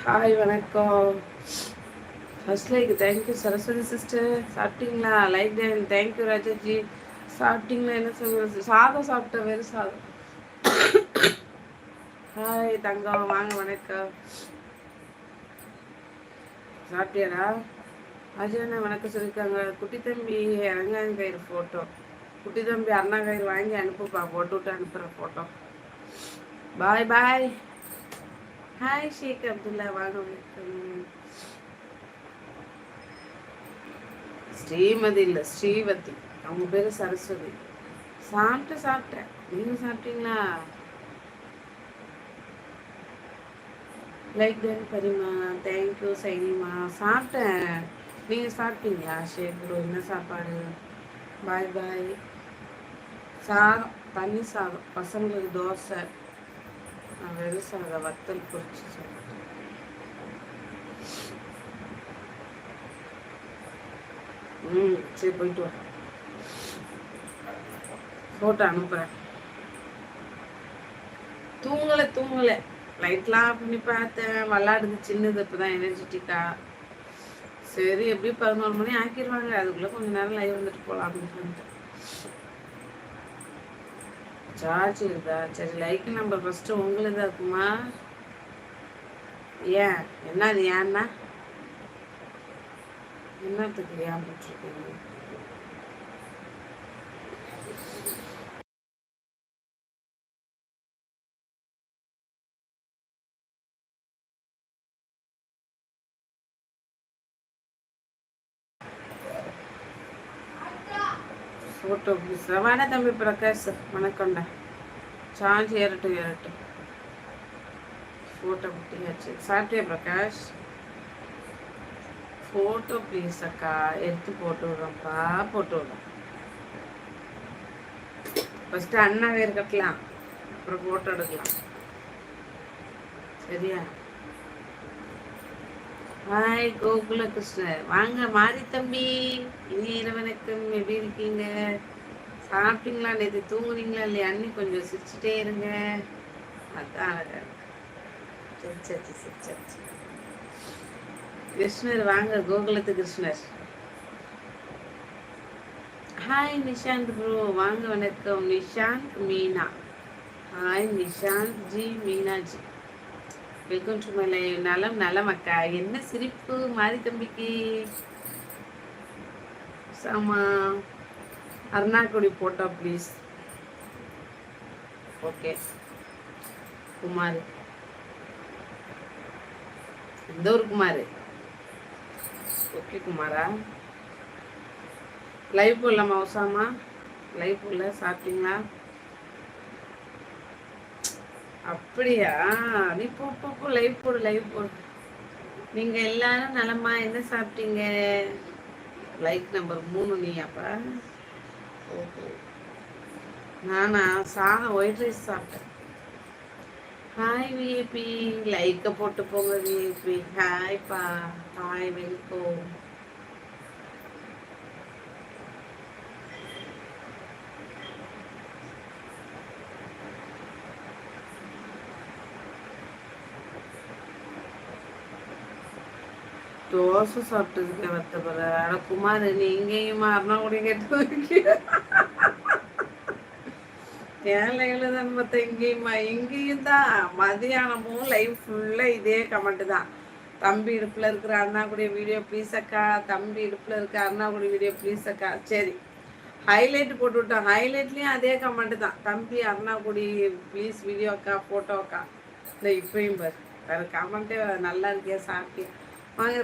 Hi வணக்கம். First like thank you Saraswathi sister. சாப்பிட்டீங்களா? Like thank you Rajaji. சாப்பிட்டீங்களா? என்ன சொல்லுங்க? சாதம் சாப்பிட்டேன், வெறும் சாதம். ஹாய் தங்கம், வாங்க வணக்கம். சாப்பிட்டியாடா? அஜயண்ணா வணக்கம் சொல்லியிருக்காங்க. குட்டி தம்பி இறங்காங்க கயிறு ஃபோட்டோ. குட்டி தம்பி அண்ணா கயிறு வாங்கி அனுப்புப்பா, போட்டு விட்டு அனுப்புகிற ஃபோட்டோ. பாய் பாய். ஹாய் ஷேக் அப்துல்லா, வாங்க வணக்கம். ஸ்ரீமதி இல்லை ஸ்ரீவதி, அவங்க பேர் சரஸ்வதி. சாப்பிட்டேன். நீங்கள் சாப்பிட்டீங்களா? Like then Parima, thank you Sainima. சாப்பிட்டேன். நீங்கள் சாப்பிட்டீங்களா? ஷேக் ப்ரோ, என்ன சாப்பாடு? பாய் பாய். சாதம், தண்ணி சாதம். பசங்களுக்கு தோசை, வெறும் சாதம் வத்தல் பொரிச்சு சாப்பிட்டேன். சரி போயிட்டு வா, ஃபோட்டோ அனுப்புகிறேன். தூங்கலை. லைட்லாம் ஆஃப் பண்ணி பார்த்தேன். விளாடுது சின்னது, இப்போ தான் எனர்ஜெட்டிக்கா. சரி எப்படி 11 மணி ஆக்கிடுவாங்க, அதுக்குள்ளே கொஞ்சம் நேரம் லைவ் வந்துட்டு போகலாம் அப்படின்னு சொல்லிட்டு. சார்ஜ் இருக்குதா? சரி, லைக் நம்பர் ஃபஸ்ட்டு உங்களுக்கு தான் இருக்குமா? ஏன் என்ன அது? ஏன்னா என்னத்துக்கு ஏன் போட்டிருக்கீங்க? Photo please. வாடா தம்பி பிரகாஷ், வணக்கம்டா. சார்ஜ் ஏறட்டும். ஃபோட்டோ விட்டியாச்சு. சாப்பிட்டியா பிரகாஷ்? ஃபோட்டோ ப்ளீஸ் அக்கா, எடுத்து போட்டு விட்றோம்ப்பா, போட்டு விட்றோம். ஃபஸ்ட்டு அண்ணா வேர் கட்டலாம், அப்புறம் ஃபோட்டோ எடுக்கலாம், சரியா? ஹாய் கோகுல கிருஷ்ணர், வாங்க மாரி தம்பி. இனிய வணக்கம், எப்படி இருக்கீங்க? சாப்பிட்டீங்களா? நேற்று தூங்குனீங்களா இல்லையா? அண்ணி கொஞ்சம் சிரிச்சுட்டே இருங்க, அதான் அழகா. சிரிச்சாச்சு. கிருஷ்ணர் வாங்க, கோகுலத்து கிருஷ்ணர். ஹாய் நிஷாந்த் ப்ரோ, வாங்க வணக்கம். Nishant Meena. Hi Nishant ji, Meena ji, welcome to my live. நலம் அக்கா. என்ன சிரிப்பு மாரி தம்பிக்கு? சாமா அருணாக்குடி போட்டோ ப்ளீஸ். ஓகே குமார், எந்த ஒரு குமார்? ஓகே குமாரா. லைவ் போடலாமா உசாமா? லைவ் போடல. சாப்பிட்டீங்களா? அப்படியா? நீ போ லைவ் போடு. நீங்க எல்லாரும் நலமா? என்ன சாப்பிட்டீங்க? லைக் நம்பர் 3 நீ அப்ப? ஓஹோ, நானா சாதம் ஒயிட் ரைஸ் சாப்பிட்டேன். ஹாய் விஏபி, லைக்கை போட்டு போங்க விஏபி. ஹாய்ப்பா, ஹாய் வெல்கம். தோசை சாப்பிட்டதுக்கு வருத்தப்படுற? அட குமார், நீ இங்கேயுமா அருணாக்குடி கேட்டு ஏழைகளை தான் பார்த்தா இங்கேயும் தான். மதியானமும் லைவ் ஃபுல்லாக இதே கமெண்ட் தான். தம்பி இடுப்பில் இருக்கிற அருணாக்குடி வீடியோ ப்ளீஸ் அக்கா, தம்பி இடுப்பில் இருக்க அருணாக்குடி வீடியோ ப்ளீஸ் அக்கா. சரி, ஹைலைட் போட்டு விட்டோம். ஹைலைட்லேயும் அதே கமெண்ட் தான். தம்பி அருணாக்குடி ப்ளீஸ் வீடியோ அக்கா, ஃபோட்டோ அக்கா. இந்த இப்பயும் பாரு, வேறு கமெண்ட்டே நல்லா இருக்கியா, சாப்பிட்டியா? வாங்க